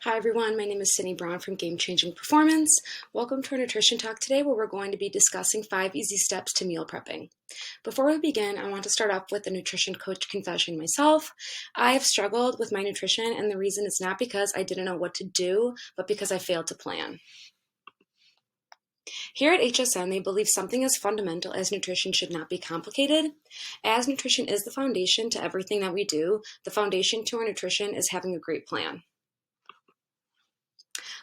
Hi everyone, my name is Sydney Brown from Game Changing Performance. Welcome to our nutrition talk today where we're going to be discussing 5 easy steps to meal prepping. Before we begin, I want to start off with a nutrition coach confession myself. I have struggled with my nutrition, and the reason is not because I didn't know what to do, but because I failed to plan. Here at HSN, they believe something as fundamental as nutrition should not be complicated. As nutrition is the foundation to everything that we do, the foundation to our nutrition is having a great plan.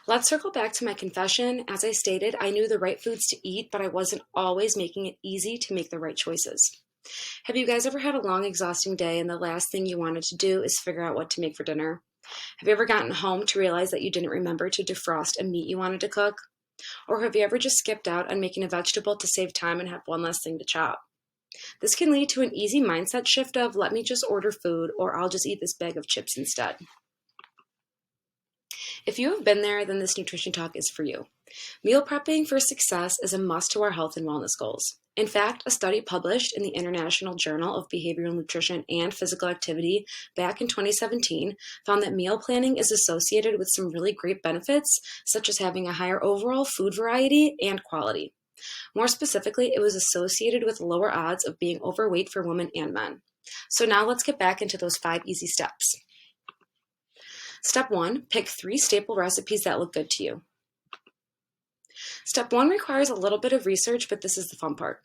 Let's circle back to my confession. As I stated, I knew the right foods to eat, but I wasn't always making it easy to make the right choices. Have you guys ever had a long, exhausting day and the last thing you wanted to do is figure out what to make for dinner? Have you ever gotten home to realize that you didn't remember to defrost a meat you wanted to cook? Or have you ever just skipped out on making a vegetable to save time and have one less thing to chop? This can lead to an easy mindset shift of, let me just order food, or I'll just eat this bag of chips instead. If you have been there, then this nutrition talk is for you. Meal prepping for success is a must to our health and wellness goals. In fact, a study published in the International Journal of Behavioral Nutrition and Physical Activity back in 2017 found that meal planning is associated with some really great benefits, such as having a higher overall food variety and quality. More specifically, it was associated with lower odds of being overweight for women and men. So now let's get back into those 5 easy steps. Step 1, pick 3 staple recipes that look good to you. Step 1 requires a little bit of research, but this is the fun part.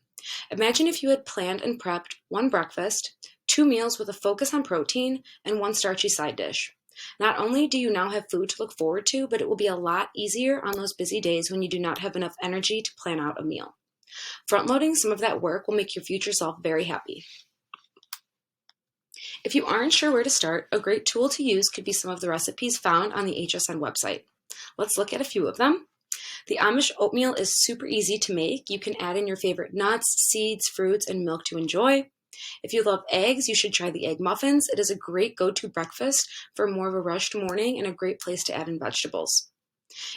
Imagine if you had planned and prepped 1 breakfast, 2 meals with a focus on protein, and 1 starchy side dish. Not only do you now have food to look forward to, but it will be a lot easier on those busy days when you do not have enough energy to plan out a meal. Front-loading some of that work will make your future self very happy. If you aren't sure where to start, a great tool to use could be some of the recipes found on the HSN website. Let's look at a few of them. The Amish oatmeal is super easy to make. You can add in your favorite nuts, seeds, fruits, and milk to enjoy. If you love eggs, you should try the egg muffins. It is a great go-to breakfast for more of a rushed morning and a great place to add in vegetables.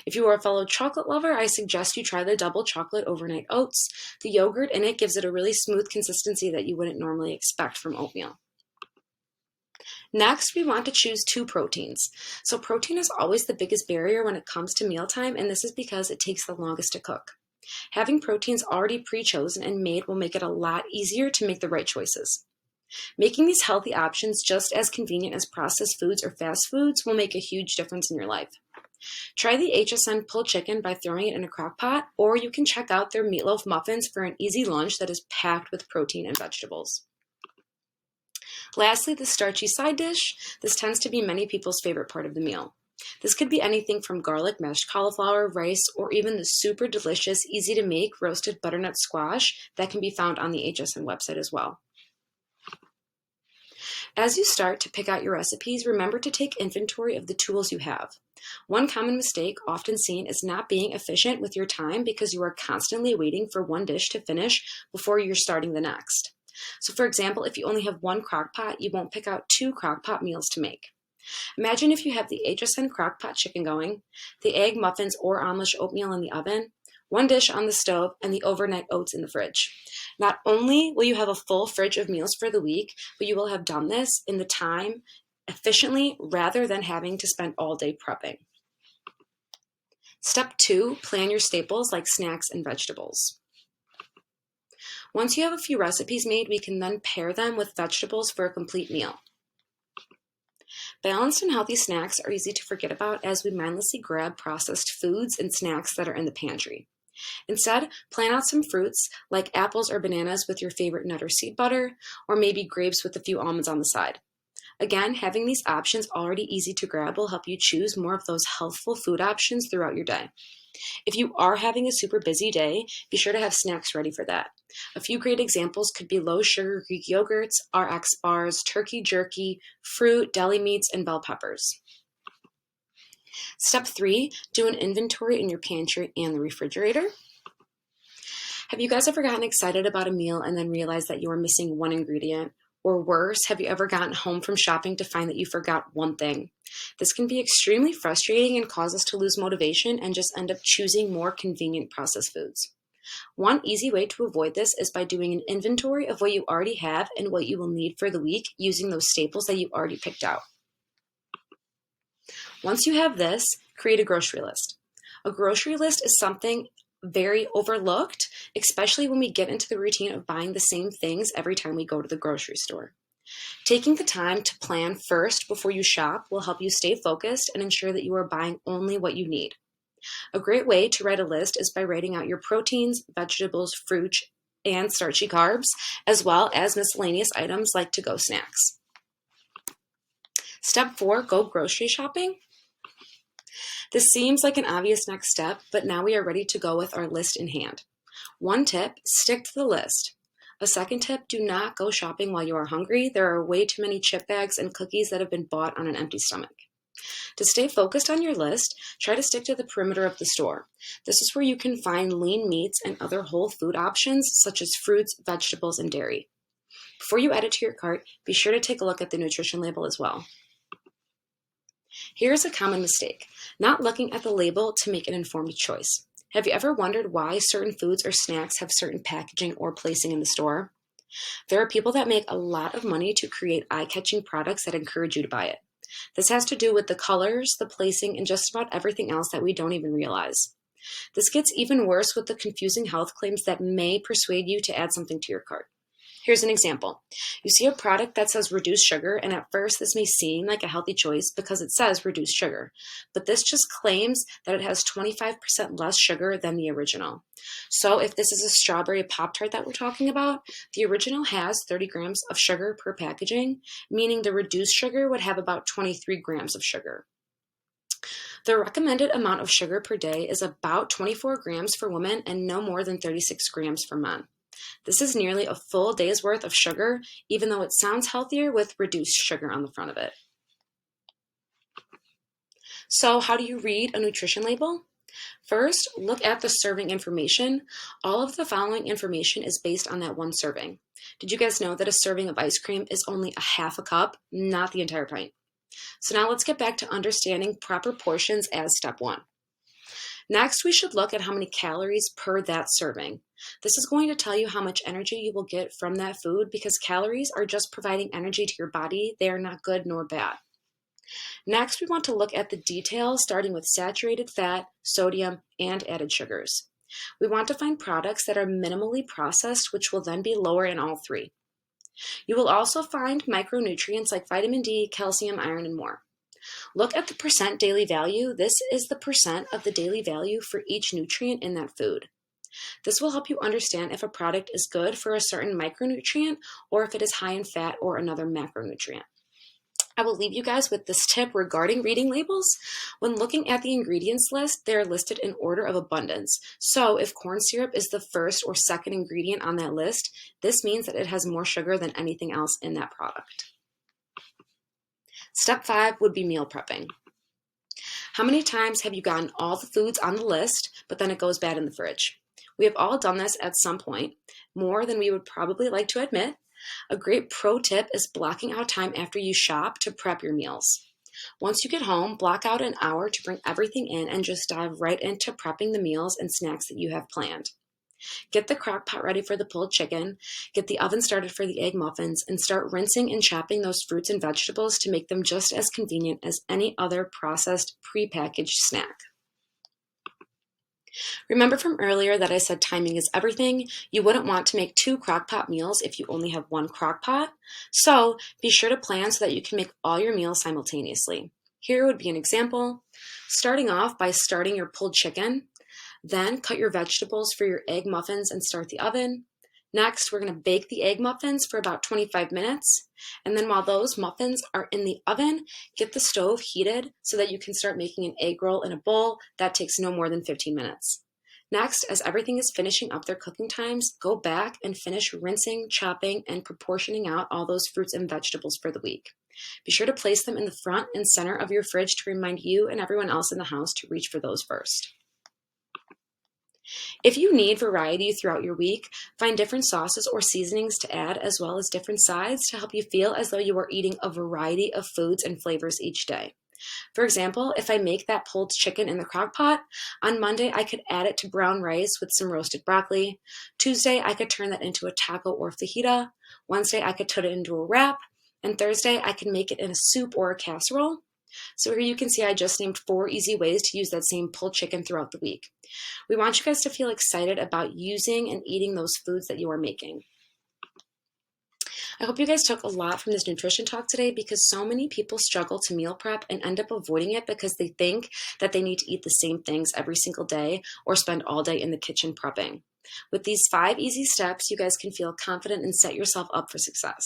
If you are a fellow chocolate lover, I suggest you try the double chocolate overnight oats. The yogurt in it gives it a really smooth consistency that you wouldn't normally expect from oatmeal. Next, we want to choose 2 proteins. So protein is always the biggest barrier when it comes to mealtime, and this is because it takes the longest to cook. Having proteins already pre-chosen and made will make it a lot easier to make the right choices. Making these healthy options just as convenient as processed foods or fast foods will make a huge difference in your life. Try the HSN pulled chicken by throwing it in a crock pot, or you can check out their meatloaf muffins for an easy lunch that is packed with protein and vegetables. Lastly, the starchy side dish. This tends to be many people's favorite part of the meal. This could be anything from garlic mashed cauliflower, rice, or even the super delicious, easy to make roasted butternut squash that can be found on the HSN website as well. As you start to pick out your recipes, remember to take inventory of the tools you have. One common mistake often seen is not being efficient with your time because you are constantly waiting for one dish to finish before you're starting the next. So for example, if you only have 1 crock pot, you won't pick out 2 crock pot meals to make. Imagine if you have the HSN crock pot chicken going, the egg muffins or Amish oatmeal in the oven, 1 dish on the stove, and the overnight oats in the fridge. Not only will you have a full fridge of meals for the week, but you will have done this in the time efficiently rather than having to spend all day prepping. Step 2, plan your staples like snacks and vegetables. Once you have a few recipes made, we can then pair them with vegetables for a complete meal. Balanced and healthy snacks are easy to forget about as we mindlessly grab processed foods and snacks that are in the pantry. Instead, plan out some fruits like apples or bananas with your favorite nut or seed butter, or maybe grapes with a few almonds on the side. Again, having these options already easy to grab will help you choose more of those healthful food options throughout your day. If you are having a super busy day, be sure to have snacks ready for that. A few great examples could be low-sugar Greek yogurts, RX bars, turkey jerky, fruit, deli meats, and bell peppers. Step 3, do an inventory in your pantry and the refrigerator. Have you guys ever gotten excited about a meal and then realized that you were missing 1 ingredient? Or worse, have you ever gotten home from shopping to find that you forgot 1 thing? This can be extremely frustrating and cause us to lose motivation and just end up choosing more convenient processed foods. One easy way to avoid this is by doing an inventory of what you already have and what you will need for the week using those staples that you already picked out. Once you have this, create a grocery list. A grocery list is something very overlooked, especially when we get into the routine of buying the same things every time we go to the grocery store. Taking the time to plan first before you shop will help you stay focused and ensure that you are buying only what you need. A great way to write a list is by writing out your proteins, vegetables, fruits, and starchy carbs, as well as miscellaneous items like to-go snacks. Step 4, go grocery shopping. This seems like an obvious next step, but now we are ready to go with our list in hand. One tip, stick to the list. A second tip, do not go shopping while you are hungry. There are way too many chip bags and cookies that have been bought on an empty stomach. To stay focused on your list, try to stick to the perimeter of the store. This is where you can find lean meats and other whole food options such as fruits, vegetables, and dairy. Before you add it to your cart, be sure to take a look at the nutrition label as well. Here's a common mistake, not looking at the label to make an informed choice. Have you ever wondered why certain foods or snacks have certain packaging or placing in the store? There are people that make a lot of money to create eye-catching products that encourage you to buy it. This has to do with the colors, the placing, and just about everything else that we don't even realize. This gets even worse with the confusing health claims that may persuade you to add something to your cart. Here's an example. You see a product that says reduced sugar, and at first this may seem like a healthy choice because it says reduced sugar, but this just claims that it has 25% less sugar than the original. So if this is a strawberry Pop-Tart that we're talking about, the original has 30 grams of sugar per packaging, meaning the reduced sugar would have about 23 grams of sugar. The recommended amount of sugar per day is about 24 grams for women and no more than 36 grams for men. This is nearly a full day's worth of sugar, even though it sounds healthier with reduced sugar on the front of it. So how do you read a nutrition label? First, look at the serving information. All of the following information is based on that one serving. Did you guys know that a serving of ice cream is only a half a cup, not the entire pint? So now let's get back to understanding proper portions as step 1. Next, we should look at how many calories per that serving. This is going to tell you how much energy you will get from that food because calories are just providing energy to your body. They are not good nor bad. Next, we want to look at the details starting with saturated fat, sodium, and added sugars. We want to find products that are minimally processed, which will then be lower in all three. You will also find micronutrients like vitamin D, calcium, iron, and more. Look at the percent daily value. This is the percent of the daily value for each nutrient in that food. This will help you understand if a product is good for a certain micronutrient or if it is high in fat or another macronutrient. I will leave you guys with this tip regarding reading labels. When looking at the ingredients list, they are listed in order of abundance. So if corn syrup is the first or second ingredient on that list, this means that it has more sugar than anything else in that product. Step 5 would be meal prepping. How many times have you gotten all the foods on the list, but then it goes bad in the fridge? We have all done this at some point, more than we would probably like to admit. A great pro tip is blocking out time after you shop to prep your meals. Once you get home, block out an hour to bring everything in and just dive right into prepping the meals and snacks that you have planned. Get the crock pot ready for the pulled chicken, get the oven started for the egg muffins, and start rinsing and chopping those fruits and vegetables to make them just as convenient as any other processed, prepackaged snack. Remember from earlier that I said timing is everything? You wouldn't want to make 2 crock pot meals if you only have 1 crock pot. So be sure to plan so that you can make all your meals simultaneously. Here would be an example. Starting off by starting your pulled chicken. Then cut your vegetables for your egg muffins and start the oven. Next, we're going to bake the egg muffins for about 25 minutes. And then while those muffins are in the oven, get the stove heated so that you can start making an egg roll in a bowl. That takes no more than 15 minutes. Next, as everything is finishing up their cooking times, go back and finish rinsing, chopping, and proportioning out all those fruits and vegetables for the week. Be sure to place them in the front and center of your fridge to remind you and everyone else in the house to reach for those first. If you need variety throughout your week, find different sauces or seasonings to add as well as different sides to help you feel as though you are eating a variety of foods and flavors each day. For example, if I make that pulled chicken in the crock pot, on Monday I could add it to brown rice with some roasted broccoli. Tuesday I could turn that into a taco or fajita. Wednesday I could put it into a wrap. And Thursday I could make it in a soup or a casserole. So here you can see I just named 4 easy ways to use that same pulled chicken throughout the week. We want you guys to feel excited about using and eating those foods that you are making. I hope you guys took a lot from this nutrition talk today, because so many people struggle to meal prep and end up avoiding it because they think that they need to eat the same things every single day or spend all day in the kitchen prepping. With these 5 easy steps, you guys can feel confident and set yourself up for success.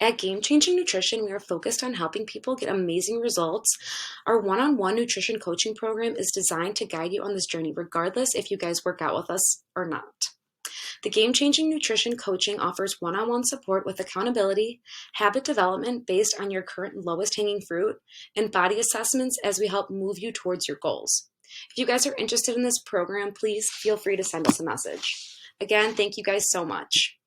At Game Changing Nutrition, we are focused on helping people get amazing results. Our one-on-one nutrition coaching program is designed to guide you on this journey, regardless if you guys work out with us or not. The Game Changing Nutrition Coaching offers one-on-one support with accountability, habit development based on your current lowest hanging fruit, and body assessments as we help move you towards your goals. If you guys are interested in this program, please feel free to send us a message. Again, thank you guys so much.